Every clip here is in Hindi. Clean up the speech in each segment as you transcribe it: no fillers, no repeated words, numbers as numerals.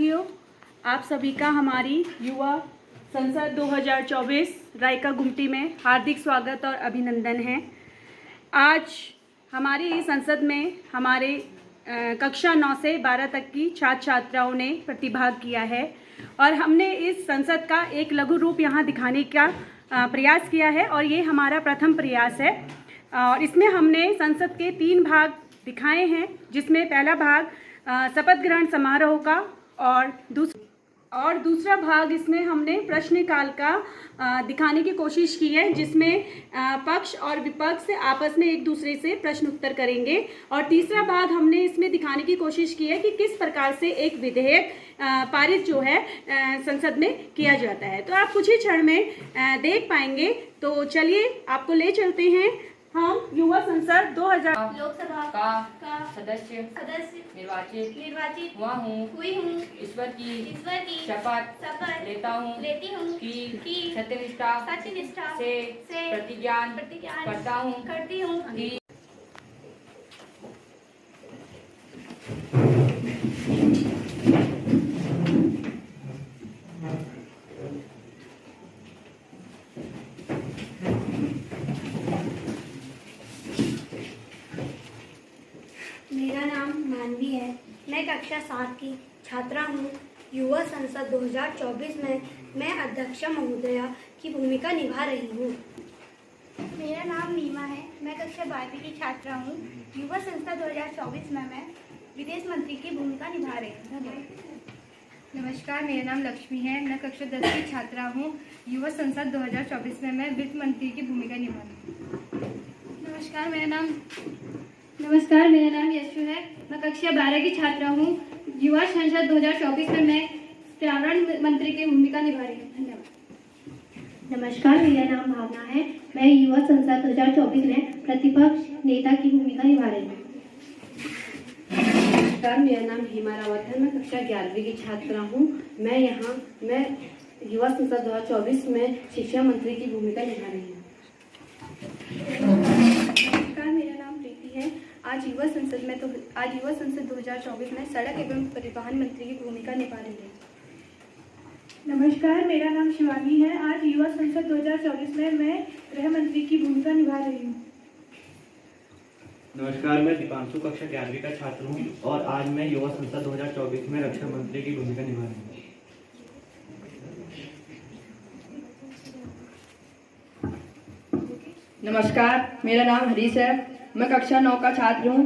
साथियों, आप सभी का हमारी युवा संसद 2024 रायका गुमटी में हार्दिक स्वागत और अभिनंदन है। आज हमारी इस संसद में हमारे कक्षा 9 से 12 तक की छात्र छात्राओं ने प्रतिभाग किया है और हमने इस संसद का एक लघु रूप यहाँ दिखाने का प्रयास किया है और ये हमारा प्रथम प्रयास है। और इसमें हमने संसद के 3 भाग दिखाए हैं, जिसमें पहला भाग शपथ ग्रहण समारोह का और दूसरा भाग इसमें हमने प्रश्नकाल का दिखाने की कोशिश की है, जिसमें पक्ष और विपक्ष आपस में एक दूसरे से प्रश्न उत्तर करेंगे। और तीसरा भाग हमने इसमें दिखाने की कोशिश की है कि किस प्रकार से एक विधेयक पारित जो है संसद में किया जाता है। तो आप कुछ ही क्षण में देख पाएंगे। तो चलिए आपको ले चलते हैं। हम युवा संसद 2000 लोकसभा का सदस्य निर्वाचित हुई हूँ। ईश्वर की शपथ लेती हूँ कि सत्यनिष्ठा से प्रतिज्ञा करती हूँ कि मेरा नाम मानवी है। मैं कक्षा 7 की छात्रा हूँ। युवा संसद 2024 में मैं अध्यक्षा महोदया की भूमिका निभा रही हूँ। मेरा नाम नीमा है। मैं कक्षा 12वीं की छात्रा हूँ। युवा संसद 2024 में मैं विदेश मंत्री की भूमिका निभा रही हूँ। धन्यवाद। नमस्कार, मेरा नाम लक्ष्मी है। मैं कक्षा 10 की छात्रा हूँ। युवा संसद 2024 में मैं वित्त मंत्री की भूमिका निभा रही हूँ। नमस्कार, मेरा नाम यशु है। मैं कक्षा 12 की छात्रा हूँ। युवा संसद 2024 में मैं पर्यावरण मंत्री की भूमिका निभा रही हूँ। धन्यवाद। नमस्कार, मेरा नाम भावना है। मैं युवा संसद 2024 में प्रतिपक्ष नेता की भूमिका निभा रही हूँ। नमस्कार, मेरा नाम हेमा रावत है। मैं कक्षा 11वीं की छात्रा हूँ। मैं युवा संसद 2024 में शिक्षा मंत्री की भूमिका निभा रही हूँ। नमस्कार, मेरा नाम प्रीति है। आज युवा संसद 2024 में सड़क एवं परिवहन मंत्री की भूमिका निभा रही है। नमस्कार, मेरा नाम शिवानी है। आज युवा संसद 2024 में मैं गृह मंत्री की भूमिका निभा रही हूँ। नमस्कार, मैं दीपांशु कक्षा 11वीं का छात्र हूँ और आज मैं युवा संसद 2024 में रक्षा मंत्री की भूमिका निभा रही हूँ। नमस्कार, मेरा नाम हरीश है। मैं कक्षा 9 का छात्र हूँ।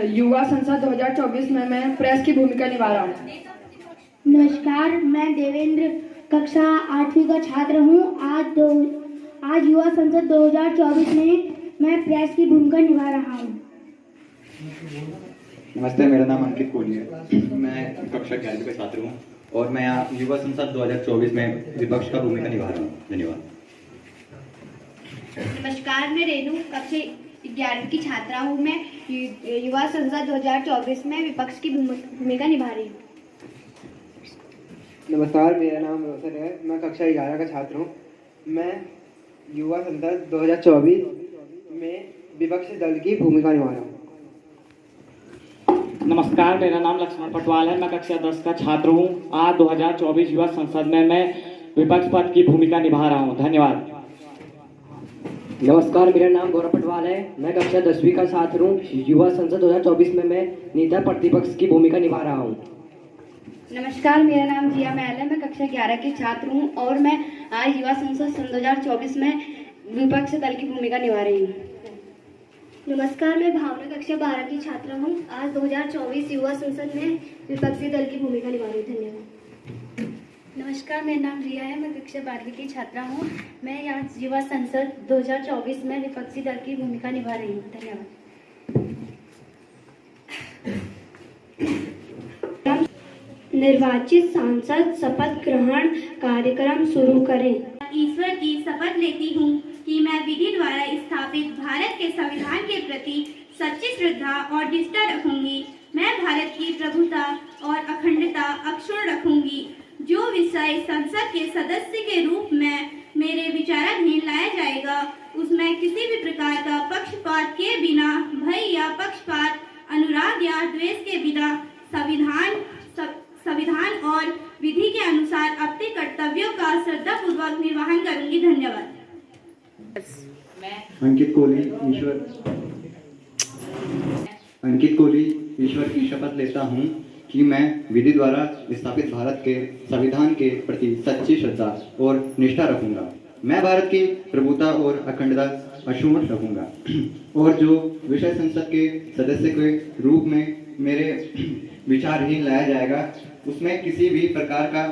युवा संसद 2024 में मैं प्रेस की भूमिका निभा रहा हूँ। नमस्कार, मैं देवेंद्र कक्षा 8वीं का छात्र हूँ। आज युवा संसद 2024 में मैं प्रेस की भूमिका निभा रहा हूँ। नमस्ते, मेरा नाम अंकित कोहली है। मैं कक्षा 11वीं का छात्र हूँ और मैं यहाँ युवा संसद 2024 में विपक्ष का भूमिका निभा रहा हूँ। धन्यवाद। नमस्कार, मैं रेनू कक्षा 11वीं की छात्रा हूँ। मैं युवा संसद 2024 में विपक्ष की भूमिका निभा रही हूँ। नमस्कार, मेरा नाम रोशन है। मैं कक्षा 11 का छात्र हूँ। मैं युवा संसद 2024 में विपक्षी दल की भूमिका निभा रहा हूँ। नमस्कार, मेरा नाम लक्ष्मण पटवाल है। मैं कक्षा 10 का छात्र हूँ। आज 2024 युवा संसद में मैं विपक्ष पद की भूमिका निभा रहा हूँ। धन्यवाद। नमस्कार, मेरा नाम गौरव पटवाल है। मैं कक्षा 10वीं का छात्र हूँ। युवा संसद 2024 में मैं नेता प्रतिपक्ष की भूमिका निभा रहा हूँ। नमस्कार, मेरा नाम जिया महल है। मैं कक्षा 11 की छात्र हूँ और मैं आज युवा संसद 2024 में विपक्ष दल की भूमिका निभा रही हूँ। नमस्कार, मैं भावना कक्षा 12 की छात्रा हूँ। आज 2024 युवा संसद में विपक्षी दल की भूमिका निभा रही हूँ। धन्यवाद। नमस्कार, मेरा नाम रिया है। मैं कक्षा 12वीं की छात्रा हूँ। मैं यहाँ युवा संसद 2024 में विपक्षी दल की भूमिका निभा रही हूँ। धन्यवाद। निर्वाचित सांसद शपथ ग्रहण कार्यक्रम शुरू करें। ईश्वर की शपथ लेती हूँ कि मैं विधि द्वारा स्थापित भारत के संविधान के प्रति सच्ची श्रद्धा और निष्ठा रखूंगी। मैं भारत की प्रभुता और अखंडता अक्षुण्ण रखूंगी। जो विषय संसद के सदस्य के रूप में मेरे विचाराधीन लाया जाएगा, उसमें किसी भी प्रकार का पक्षपात के बिना, भय या पक्षपात, अनुराग या द्वेष के बिना संविधान और विधि के अनुसार अपने कर्तव्यों का श्रद्धापूर्वक निर्वहन करूंगी। धन्यवाद। अंकित कोहली ईश्वर की शपथ लेता हूँ कि मैं विधि द्वारा स्थापित भारत के संविधान के प्रति सच्ची श्रद्धा और निष्ठा रखूंगा। मैं भारत की प्रभुता और अखंडता अक्षुण्ण रखूंगा और जो विषय संसद के सदस्य के रूप में मेरे विचारहीन लाया जाएगा उसमें किसी भी प्रकार का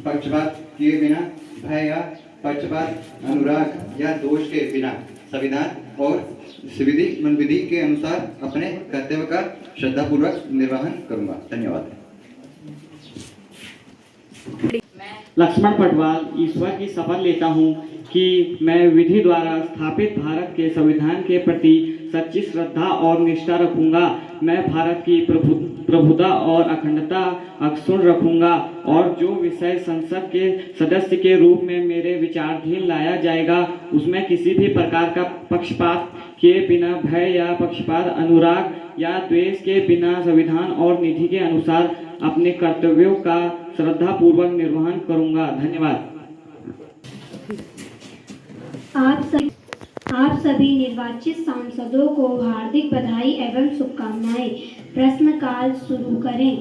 पक्षपात किए बिना, भय या पक्षपात, अनुराग या दोष के बिना संविधान और विधि के अनुसार अपने कर्तव्य का श्रद्धापूर्वक निर्वहन करूंगा। धन्यवाद। लक्ष्मण पटवाल ईश्वर की शपथ लेता हूँ कि मैं विधि द्वारा स्थापित भारत के संविधान के प्रति सच्ची श्रद्धा और निष्ठा रखूंगा। मैं भारत की प्रभुता और अखंडता अक्षुण्ण रखूंगा और जो विषय संसद के सदस्य के रूप में मेरे विचाराधीन लाया जाएगा उसमें किसी भी प्रकार का पक्षपात किए बिना, भय या पक्षपात, अनुराग या द्वेष के बिना संविधान और निधि के अनुसार अपने कर्तव्यों का श्रद्धापूर्वक निर्वहन करूंगा। धन्यवाद। आप सभी निर्वाचित सांसदों को हार्दिक बधाई एवं शुभकामनाएं। प्रश्नकाल शुरू करें।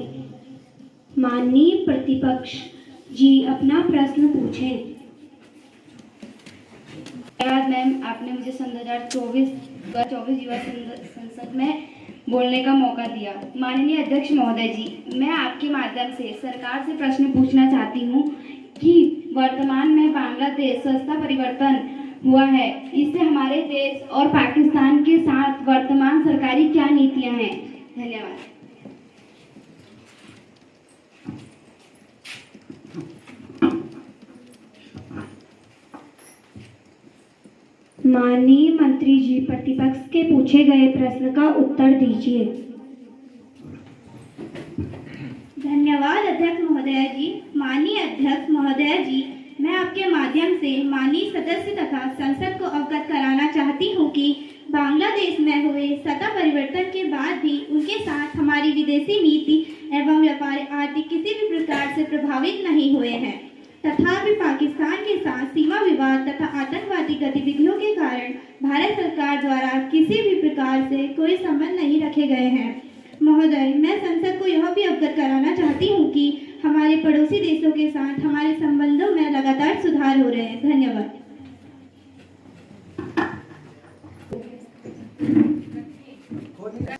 माननीय प्रतिपक्ष जी अपना प्रश्न पूछें। धन्यवाद मैम, आपने मुझे सन 2024 युवा संसद में बोलने का मौका दिया। माननीय अध्यक्ष महोदय जी, मैं आपके माध्यम से सरकार से प्रश्न पूछना चाहती हूँ कि वर्तमान में बांग्लादेश सस्ता परिवर्तन हुआ है, इससे हमारे देश और पाकिस्तान के साथ वर्तमान सरकारी क्या नीतियां हैं? धन्यवाद। माननीय मंत्री जी प्रतिपक्ष के पूछे गए प्रश्न का उत्तर दीजिए। धन्यवाद अध्यक्ष महोदय जी। माननीय अध्यक्ष महोदय जी, मैं आपके माध्यम से माननीय सदस्य तथा संसद को अवगत कराना चाहती हूँ कि बांग्लादेश में हुए सत्ता परिवर्तन के बाद भी उनके साथ हमारी विदेशी नीति एवं व्यापार आर्थिक किसी भी प्रकार से प्रभावित नहीं हुए हैं। तथापि पाकिस्तान के साथ सीमा विवाद तथा आतंकवादी गतिविधियों के कारण भारत सरकार द्वारा किसी भी प्रकार से कोई संबंध नहीं रखे गए हैं। महोदय, मैं संसद को यह भी अवगत कराना चाहती हूँ कि हमारे पड़ोसी देशों के साथ हमारे संबंधों में लगातार सुधार हो रहे हैं। धन्यवाद।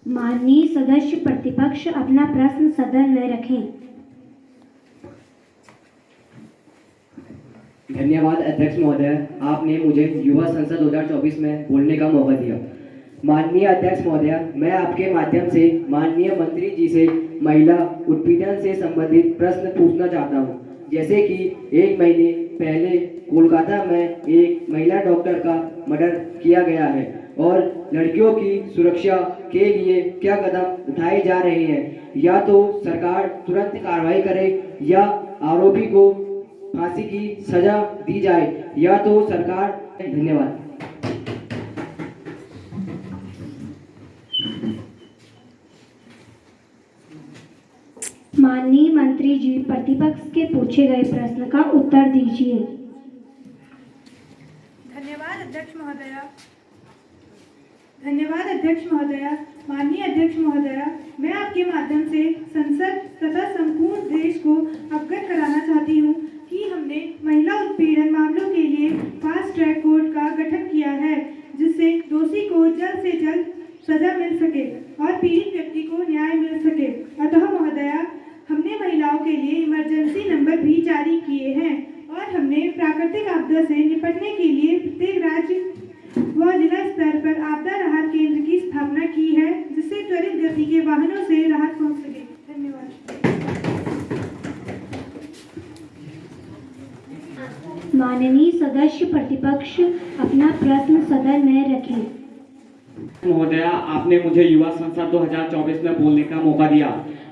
माननीय सदस्य प्रतिपक्ष अपना प्रश्न सदन में रखें। धन्यवाद अध्यक्ष महोदय, आपने मुझे युवा संसद 2024 में बोलने का मौका दिया। माननीय अध्यक्ष महोदय, मैं आपके माध्यम से माननीय मंत्री जी से महिला उत्पीड़न से संबंधित प्रश्न पूछना चाहता हूं। जैसे कि 1 महीने पहले कोलकाता में एक महिला डॉक्टर का मर्डर किया गया है और लड़कियों की सुरक्षा के लिए क्या कदम उठाए जा रहे हैं? या तो सरकार तुरंत कार्रवाई करे या आरोपी को फांसी की सजा दी जाए या तो सरकार। धन्यवाद। माननीय मंत्री जी प्रतिपक्ष के पूछे गए प्रश्न का उत्तर दीजिए। धन्यवाद अध्यक्ष महोदया। माननीय अध्यक्ष महोदया, मैं आपके माध्यम से संसद तथा संपूर्ण देश को अवगत कराना चाहती हूँ कि हमने महिला उत्पीड़न मामलों के लिए फास्ट ट्रैक कोर्ट का गठन किया है, जिससे दोषी को जल्द से जल्द सजा मिल सके और पीड़ित व्यक्ति को न्याय मिल सके। अतः महोदया, हमने महिलाओं के लिए इमरजेंसी नंबर भी जारी किए हैं और हमने प्राकृतिक आपदा से निपटने के लिए प्रत्येक राज्य व जिला स्तर पर आपदा राहत केंद्र की स्थापना की है, जिससे त्वरित गति के वाहनों से राहत पहुंच सके। धन्यवाद। माननीय सदस्य प्रतिपक्ष अपना प्रश्न सदन में रखें। महोदया, आपने मुझे युवा संसद 2024 में बोलने का मौका दिया।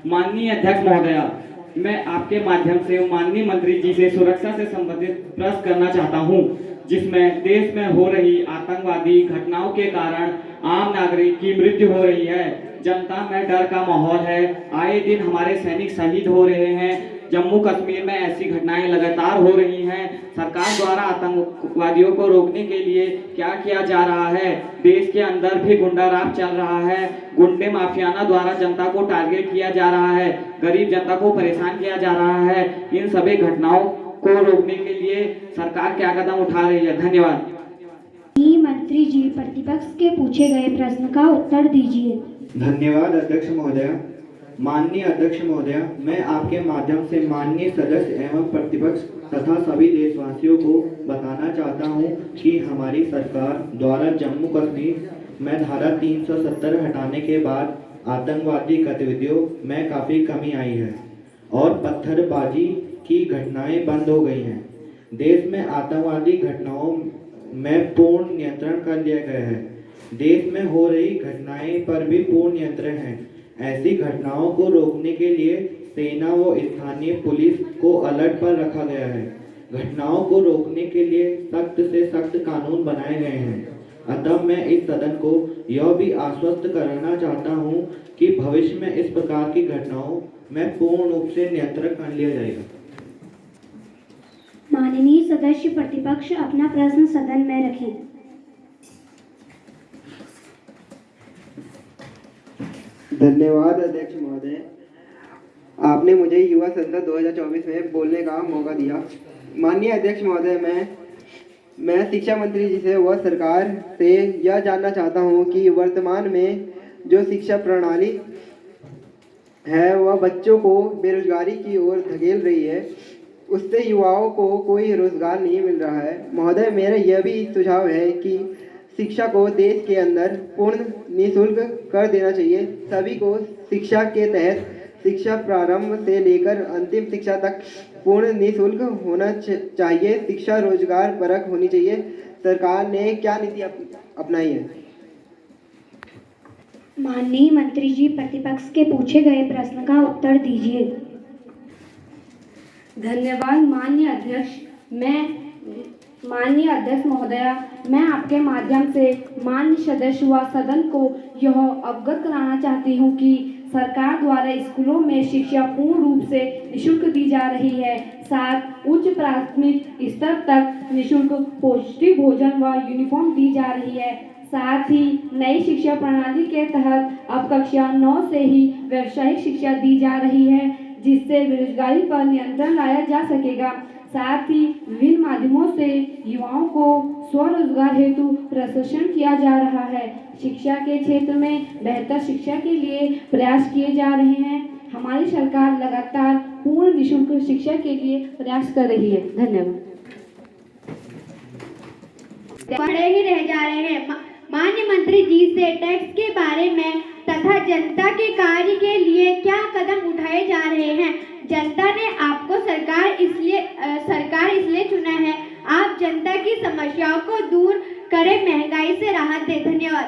माननीय अध्यक्ष महोदया, मैं आपके माध्यम से माननीय मंत्री जी से सुरक्षा से संबंधित प्रश्न करना चाहता हूं, जिसमें देश में हो रही आतंकवादी घटनाओं के कारण आम नागरिक की मृत्यु हो रही है। जनता में डर का माहौल है। आए दिन हमारे सैनिक शहीद हो रहे हैं। जम्मू कश्मीर में ऐसी घटनाएं लगातार हो रही हैं। सरकार द्वारा आतंकवादियों को रोकने के लिए क्या किया जा रहा है? देश के अंदर भी गुंडा राज चल रहा है। गुंडे माफियाना द्वारा जनता को टारगेट किया जा रहा है। गरीब जनता को परेशान किया जा रहा है। इन सभी घटनाओं को रोकने के लिए सरकार क्या कदम उठा रही है? धन्यवाद। मंत्री जी प्रतिपक्ष के पूछे गए प्रश्न का उत्तर दीजिए। धन्यवाद अध्यक्ष महोदया। माननीय अध्यक्ष महोदया, मैं आपके माध्यम से माननीय सदस्य एवं प्रतिपक्ष तथा सभी देशवासियों को बताना चाहता हूं कि हमारी सरकार द्वारा जम्मू कश्मीर में धारा 370 हटाने के बाद आतंकवादी गतिविधियों में काफ़ी कमी आई है और पत्थरबाजी की घटनाएं बंद हो गई हैं। देश में आतंकवादी घटनाओं में पूर्ण नियंत्रण कर लिया गया है। देश में हो रही घटनाएं पर भी पूर्ण नियंत्रण है। ऐसी घटनाओं को रोकने के लिए सेना व स्थानीय पुलिस को अलर्ट पर रखा गया है। घटनाओं को रोकने के लिए सख्त से सख्त कानून बनाए गए हैं। अतः मैं इस सदन को यह भी आश्वस्त कराना चाहता हूं कि भविष्य में इस प्रकार की घटनाओं में पूर्ण रूप से नियंत्रण कर लिया जाएगा। माननीय सदस्य प्रतिपक्ष अपना प्रश्न सदन में रखें। धन्यवाद अध्यक्ष महोदय, आपने मुझे युवा संसद 2024 में बोलने का मौका दिया। माननीय अध्यक्ष महोदय, मैं शिक्षा मंत्री जी से व सरकार से यह जानना चाहता हूं कि वर्तमान में जो शिक्षा प्रणाली है वह बच्चों को बेरोजगारी की ओर धकेल रही है। उससे युवाओं को कोई रोजगार नहीं मिल रहा है। महोदय, मेरा यह भी सुझाव है कि शिक्षा को देश के अंदर पूर्ण निःशुल्क कर देना चाहिए। सभी को शिक्षा के तहत शिक्षा प्रारंभ से लेकर अंतिम शिक्षा तक पूर्ण निःशुल्क होना चाहिए। शिक्षा रोजगार परक होनी चाहिए। सरकार ने क्या नीति अपनाई है? माननीय मंत्री जी प्रतिपक्ष के पूछे गए प्रश्न का उत्तर दीजिए। धन्यवाद माननीय अध्यक्ष महोदया, मैं आपके माध्यम से माननीय सदस्य व सदन को यह अवगत कराना चाहती हूँ कि सरकार द्वारा स्कूलों में शिक्षा पूर्ण रूप से निःशुल्क दी जा रही है। साथ उच्च प्राथमिक स्तर तक निःशुल्क पौष्टिक भोजन व यूनिफॉर्म दी जा रही है। साथ ही नई शिक्षा प्रणाली के तहत अब कक्षा 9 से ही व्यावसायिक शिक्षा दी जा रही है, जिससे बेरोजगारी पर नियंत्रण लाया जा सकेगा। साथ ही विभिन्न माध्यमों से युवाओं को स्वरोजगार हेतु प्रशिक्षण किया जा रहा है। शिक्षा के क्षेत्र में बेहतर शिक्षा के लिए प्रयास किए जा रहे हैं। हमारी सरकार लगातार पूर्ण निःशुल्क शिक्षा के लिए प्रयास कर रही है। धन्यवाद। पढ़े ही रह जा रहे हैं। माननीय मंत्री जी से टैक्स के बारे में तथा जनता के कार्य के लिए क्या कदम उठाए जा रहे हैं? जनता ने आपको सरकार इसलिए चुना है। आप जनता की समस्याओं को दूर करें, महंगाई से राहत दें। धन्यवाद।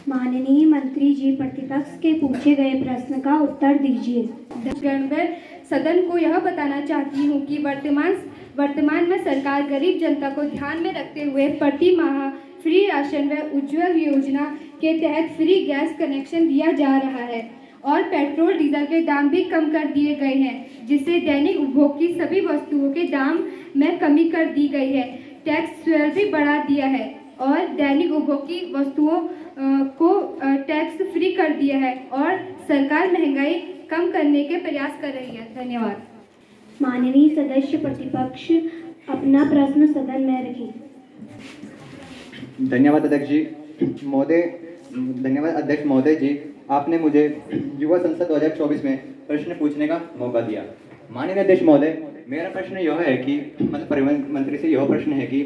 माननीय मंत्री जी प्रतिपक्ष के पूछे गए प्रश्न का उत्तर दीजिए। मैं सदन को यह बताना चाहती हूँ कि वर्तमान में सरकार गरीब जनता को ध्यान में रखते हुए प्रति माह फ्री राशन व उज्ज्वल योजना के तहत फ्री गैस कनेक्शन दिया जा रहा है और पेट्रोल डीजल के दाम भी कम कर दिए गए हैं, जिससे दैनिक उपभोग की सभी वस्तुओं के दाम में कमी कर दी गई है। टैक्स स्लैब भी बढ़ा दिया है और दैनिक उपभोग की वस्तुओं को टैक्स फ्री कर दिया है और सरकार महंगाई कम करने के प्रयास कर रही है। धन्यवाद। माननीय सदस्य प्रतिपक्ष अपना प्रश्न सदन में रखें। धन्यवाद अध्यक्ष जी महोदय। धन्यवाद अध्यक्ष महोदय जी, आपने मुझे युवा संसद 2024 में प्रश्न पूछने का मौका दिया। माननीय अध्यक्ष महोदय, मेरा प्रश्न यह है कि मतलब परिवहन मंत्री से यह प्रश्न है कि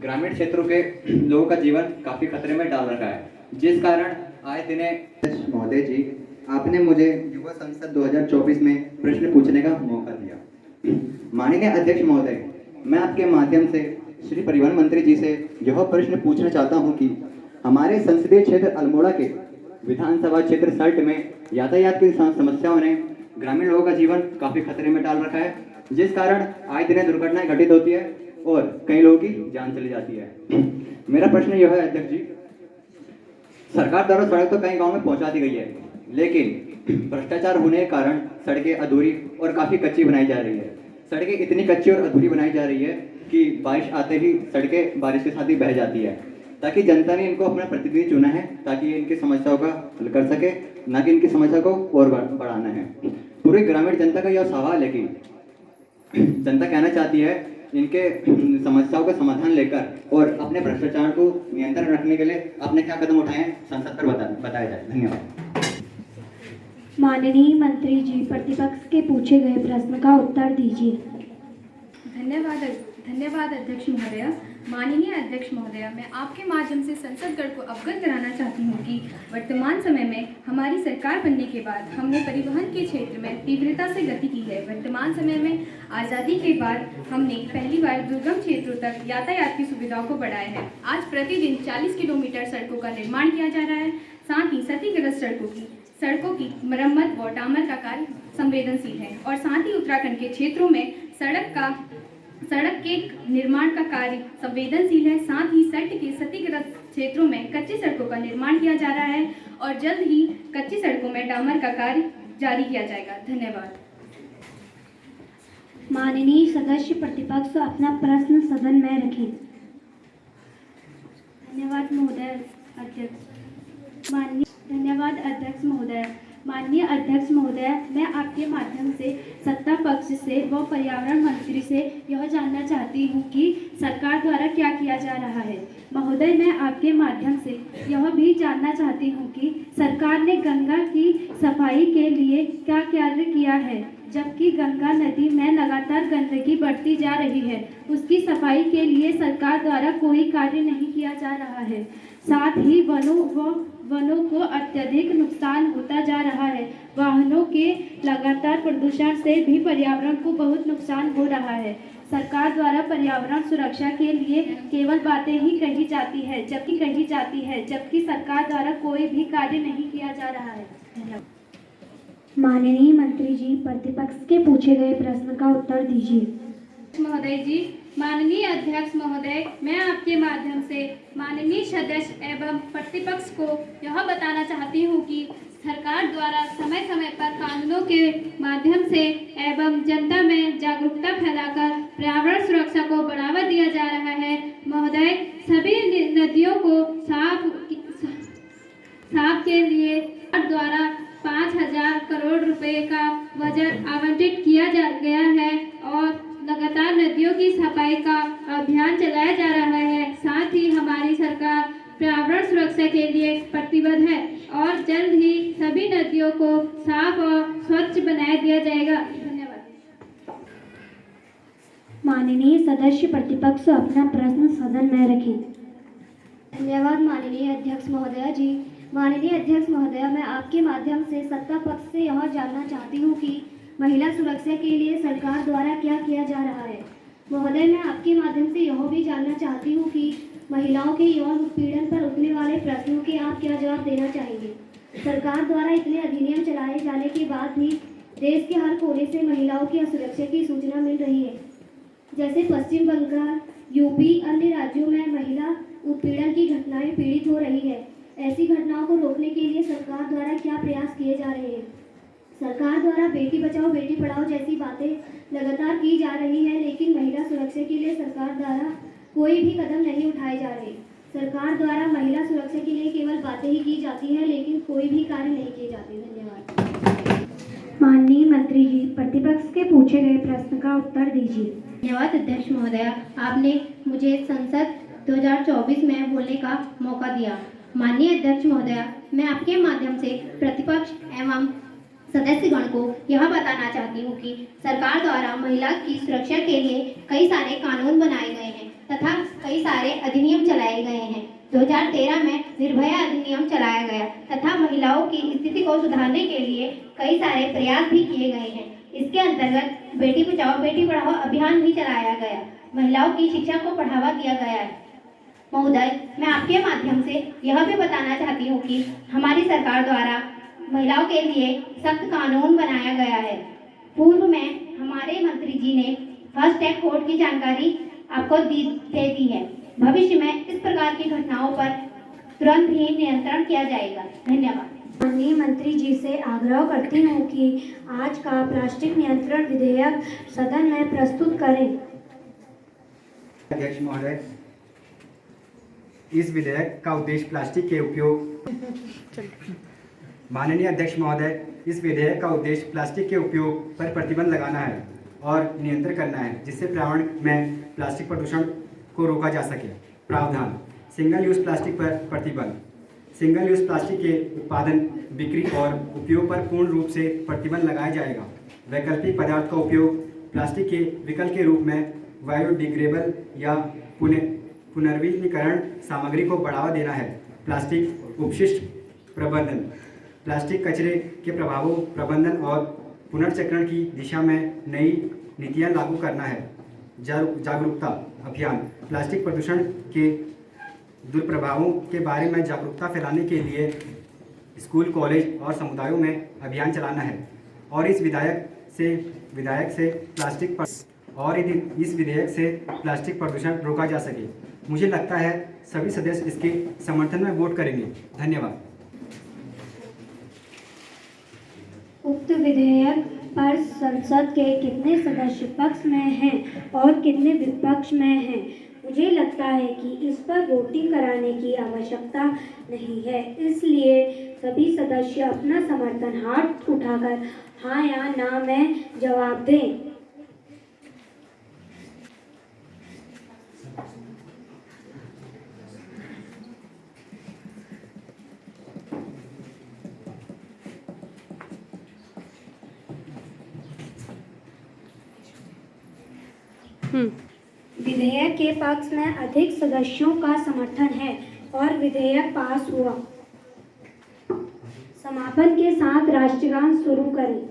ग्रामीण क्षेत्रों के लोगों का जीवन काफ़ी खतरे में डाल रखा है, जिस कारण आए दिन महोदय जी, आपने मुझे युवा संसद 2024 में प्रश्न पूछने का मौका दिया। माननीय अध्यक्ष महोदय, मैं आपके माध्यम से श्री परिवहन मंत्री जी से यह प्रश्न पूछना चाहता हूं कि हमारे संसदीय क्षेत्र अल्मोड़ा के विधानसभा क्षेत्र सल्ट में यातायात की समस्याओं ने ग्रामीण लोगों का जीवन काफ़ी खतरे में डाल रखा है, जिस कारण आए दिन दुर्घटनाएं घटित होती है और कई लोगों की जान चली जाती है। मेरा प्रश्न यह है अध्यक्ष जी सरकार द्वारा सड़क तो कई गांव में पहुंचा दी गई है, लेकिन भ्रष्टाचार होने के कारण सड़कें अधूरी और काफ़ी कच्ची बनाई जा रही है। सड़कें इतनी कच्ची और अधूरी बनाई जा रही है कि बारिश आते ही सड़कें बारिश के साथ ही बह जाती है, ताकि जनता ने इनको अपना प्रतिनिधि चुना है ताकि इनकी समस्याओं का हल कर सके, ना कि इनकी समस्या को और बढ़ाना है। पूरी ग्रामीण जनता का यह सवाल है कि जनता कहना चाहती है इनके समस्याओं का समाधान लेकर और अपने भ्रष्टाचार को नियंत्रण रखने के लिए आपने क्या कदम उठाए हैं, संसद पर बताया जाए। धन्यवाद। माननीय मंत्री जी, प्रतिपक्ष के पूछे गए प्रश्न का उत्तर दीजिए। धन्यवाद अध्यक्ष महोदय। माननीय अध्यक्ष महोदय, मैं आपके माध्यम से संसदगण को अवगत कराना चाहती हूँ कि वर्तमान समय में हमारी सरकार बनने के बाद हमने परिवहन के क्षेत्र में तीव्रता से गति की है। वर्तमान समय में आज़ादी के बाद हमने पहली बार दुर्गम क्षेत्रों तक यातायात की सुविधाओं को बढ़ाया है। आज प्रतिदिन 40 किलोमीटर सड़कों का निर्माण किया जा रहा है। साथ ही क्षतिग्रस्त सड़कों की मरम्मत व डामर का कार्य संवेदनशील है और साथ ही उत्तराखंड के क्षेत्रों में सड़क के निर्माण का कार्य संवेदनशील है। साथ ही सड़क के क्षतिग्रस्त क्षेत्रों में कच्ची सड़कों का निर्माण किया जा रहा है और जल्द ही कच्ची सड़कों में डामर का कार्य जारी किया जाएगा। धन्यवाद। माननीय सदस्य प्रतिपक्ष अपना प्रश्न सदन में रखें। धन्यवाद महोदय अध्यक्ष। माननीय अध्यक्ष महोदय, मैं आपके माध्यम से सत्ता पक्ष से व पर्यावरण मंत्री से यह जानना चाहती हूँ कि सरकार द्वारा क्या किया जा रहा है। महोदय, मैं आपके माध्यम से यह भी जानना चाहती हूँ कि सरकार ने गंगा की सफाई के लिए क्या कार्य किया है, जबकि गंगा नदी में लगातार गंदगी बढ़ती जा रही है। उसकी सफाई के लिए सरकार द्वारा कोई कार्य नहीं किया जा रहा है। साथ ही वनों को अत्यधिक नुकसान होता जा रहा है। वाहनों के लगातार प्रदूषण से भी पर्यावरण को बहुत नुकसान हो रहा है। सरकार द्वारा पर्यावरण सुरक्षा के लिए केवल बातें ही कही जाती है, जबकि सरकार द्वारा कोई भी कार्य नहीं किया जा रहा है। धन्यवाद। माननीय मंत्री जी, प्रतिपक्ष के पूछे गए प्रश्न का उत्तर दीजिए। महोदय जी, माननीय अध्यक्ष महोदय, मैं आपके माध्यम से माननीय सदस्य एवं प्रतिपक्ष को यह बताना चाहती हूँ कि सरकार द्वारा समय समय पर कानूनों के माध्यम से एवं जनता में जागरूकता फैलाकर पर्यावरण सुरक्षा को बढ़ावा दिया जा रहा है। महोदय, सभी नदियों को साफ के लिए द्वारा 5,000 करोड़ रुपए का बजट आवंटित किया गया है और लगातार नदियों की सफाई का अभियान चलाया जा रहा है। साथ ही हमारी सरकार पर्यावरण सुरक्षा के लिए प्रतिबद्ध है और जल्द ही सभी नदियों को साफ और स्वच्छ बनाया दिया जाएगा। धन्यवाद। माननीय सदस्य प्रतिपक्ष अपना प्रश्न सदन में रखें। धन्यवाद माननीय अध्यक्ष महोदया जी। माननीय अध्यक्ष महोदया, मैं आपके माध्यम से सत्ता पक्ष से यह जानना चाहती हूँ कि महिला सुरक्षा के लिए सरकार द्वारा क्या किया जा रहा है। महोदय, मैं आपके माध्यम से यह भी जानना चाहती हूँ कि महिलाओं के यौन उत्पीड़न पर उठने वाले प्रश्नों के आप क्या जवाब देना चाहेंगे। सरकार द्वारा इतने अधिनियम चलाए जाने के बाद भी देश के हर कोने से महिलाओं की असुरक्षा की सूचना मिल रही है। जैसे पश्चिम बंगाल, यूपी, अन्य राज्यों में महिला उत्पीड़न की घटनाएं पीड़ित हो रही है। ऐसी घटनाओं को रोकने के लिए सरकार द्वारा क्या प्रयास किए जा रहे हैं। सरकार द्वारा बेटी बचाओ बेटी पढ़ाओ जैसी बातें लगातार की जा रही है, लेकिन महिला सुरक्षा के लिए सरकार द्वारा कोई भी कदम नहीं उठाए जा रहे। सरकार द्वारा महिला सुरक्षा के लिए केवल बातें ही की जाती है, लेकिन कोई भी कार्य नहीं किए जाते। धन्यवाद। माननीय मंत्री जी, प्रतिपक्ष के पूछे गए प्रश्न का उत्तर दीजिए। धन्यवाद अध्यक्ष महोदया, आपने मुझे संसद 2024 में बोलने का मौका दिया। माननीय अध्यक्ष महोदया, मैं आपके माध्यम से प्रतिपक्ष एवं सदस्यगण को यह बताना चाहती हूँ कि सरकार द्वारा महिला की सुरक्षा के लिए कई सारे कानून बनाए गए हैं तथा कई सारे अधिनियम चलाए गए हैं। 2013 में निर्भया अधिनियम चलाया गया तथा महिलाओं की स्थिति को सुधारने के लिए कई सारे प्रयास भी किए गए हैं। इसके अंतर्गत बेटी बचाओ बेटी पढ़ाओ अभियान भी चलाया गया। महिलाओं की शिक्षा को बढ़ावा दिया गया है। महोदय, मैं आपके माध्यम से यह भी बताना चाहती हूँ कि हमारी सरकार द्वारा महिलाओं के लिए सख्त कानून बनाया गया है। पूर्व में हमारे मंत्री जी ने फास्ट ट्रैक कोर्ट की जानकारी आपको दे दी है। भविष्य में इस प्रकार की घटनाओं पर तुरंत ही नियंत्रण किया जाएगा। धन्यवाद। माननीय मंत्री जी से आग्रह करती हूँ कि आज का प्लास्टिक नियंत्रण विधेयक सदन में प्रस्तुत करें। अध्यक्ष महोदय, इस विधेयक का उद्देश्य प्लास्टिक के उपयोग माननीय अध्यक्ष महोदय, इस विधेयक का उद्देश्य प्लास्टिक के उपयोग पर प्रतिबंध लगाना है और नियंत्रण करना है, जिससे पर्यावरण में प्लास्टिक प्रदूषण को रोका जा सके। प्रावधान: सिंगल यूज प्लास्टिक पर प्रतिबंध। सिंगल यूज प्लास्टिक के उत्पादन, बिक्री और उपयोग पर पूर्ण रूप से प्रतिबंध लगाया जाएगा। वैकल्पिक पदार्थ का उपयोग प्लास्टिक के विकल्प के रूप में बायोडिग्रेडेबल या पुनर्नवीनीकरण सामग्री को बढ़ावा देना है। प्लास्टिक अपशिष्ट प्रबंधन: प्लास्टिक कचरे के प्रभावों, प्रबंधन और पुनर्चक्रण की दिशा में नई नीतियां लागू करना है। जागरूकता अभियान: प्लास्टिक प्रदूषण के दुष्प्रभावों के बारे में जागरूकता फैलाने के लिए स्कूल, कॉलेज और समुदायों में अभियान चलाना है और इस विधेयक से प्लास्टिक प्रदूषण रोका जा सके। मुझे लगता है सभी सदस्य इसके समर्थन में वोट करेंगे। धन्यवाद। उक्त विधेयक पर संसद के कितने सदस्य पक्ष में हैं और कितने विपक्ष में हैं? मुझे लगता है कि इस पर वोटिंग कराने की आवश्यकता नहीं है, इसलिए सभी सदस्य अपना समर्थन हाथ उठाकर हाँ या ना में जवाब दें। विधेयक के पक्ष में अधिक सदस्यों का समर्थन है और विधेयक पास हुआ। समापन के साथ राष्ट्रगान शुरू करें।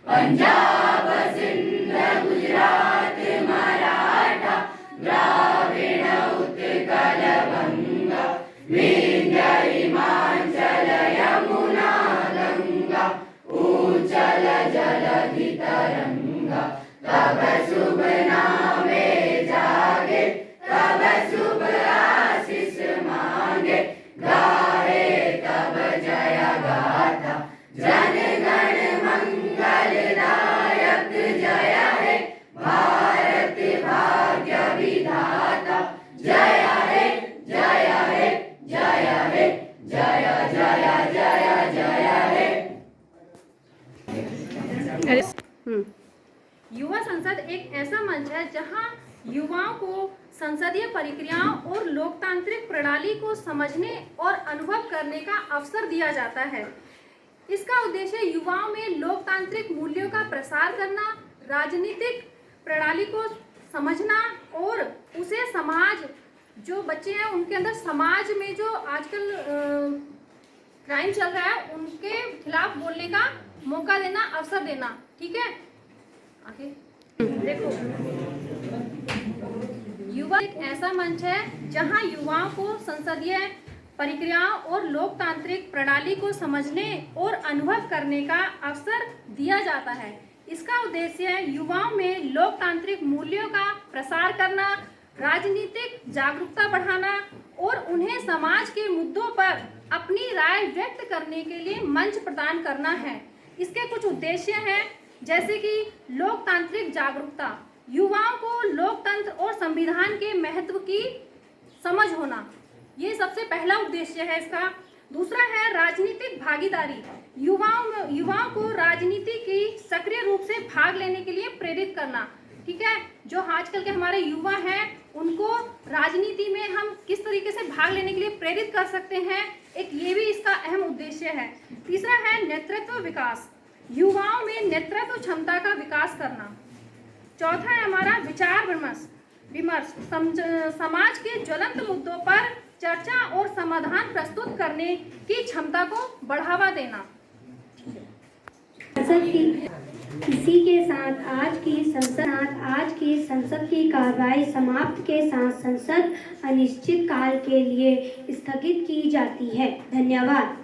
पंजाब सिंध गुजरात मराठा द्राविड़ उत्कल बंगा विंध्य हिमाचल यमुना गंगा उच्चल जलधि तरंगा। तब शुभ नामे जागे, तब शुभ आशीष मांगे, गाए तब जय गाथा जन गण मंगलदायक। जय हे भारत भाग्य विधाता, जय हे जय हे जय हे जय जय जय जय हे। युवा संसद एक ऐसा मंच है जहां युवाओं को संसदीय प्रक्रियाओं और लोकतांत्रिक प्रणाली को समझने और अनुभव करने का अवसर दिया जाता है। इसका उद्देश्य युवाओं में लोकतांत्रिक मूल्यों का प्रसार करना, राजनीतिक प्रणाली को समझना और उसे समाज, जो बच्चे हैं उनके अंदर समाज में जो आजकल क्राइम चल रहा है उनके खिलाफ बोलने का मौका देना, अवसर देना। ठीक है, आगे देखो। युवा एक ऐसा मंच है जहां युवाओं को संसदीय प्रक्रियाओं और लोकतांत्रिक प्रणाली को समझने और अनुभव करने का अवसर दिया जाता है। इसका उद्देश्य है युवाओं में लोकतांत्रिक मूल्यों का प्रसार करना, राजनीतिक जागरूकता बढ़ाना और उन्हें समाज के मुद्दों पर अपनी राय व्यक्त करने के लिए मंच प्रदान करना है। इसके कुछ उद्देश्य हैं, जैसे कि लोकतांत्रिक जागरूकता, युवाओं को लोकतंत्र और संविधान के महत्व की समझ होना, ये सबसे पहला उद्देश्य है इसका। दूसरा है राजनीतिक भागीदारी, युवाओं को राजनीति की सक्रिय रूप से भाग लेने के लिए प्रेरित करना। ठीक है, जो आजकल के हमारे युवा हैं उनको राजनीति में हम किस तरीके से भाग लेने के लिए प्रेरित कर सकते हैं, एक ये भी इसका अहम उद्देश्य है। तीसरा है नेतृत्व विकास, युवाओं में नेतृत्व क्षमता का विकास करना। चौथा है हमारा विचार विमर्श, समाज के ज्वलंत मुद्दों पर चर्चा और समाधान प्रस्तुत करने की क्षमता को बढ़ावा देना। इसी के साथ आज की संसद की कार्रवाई समाप्त के साथ संसद अनिश्चित काल के लिए स्थगित की जाती है। धन्यवाद।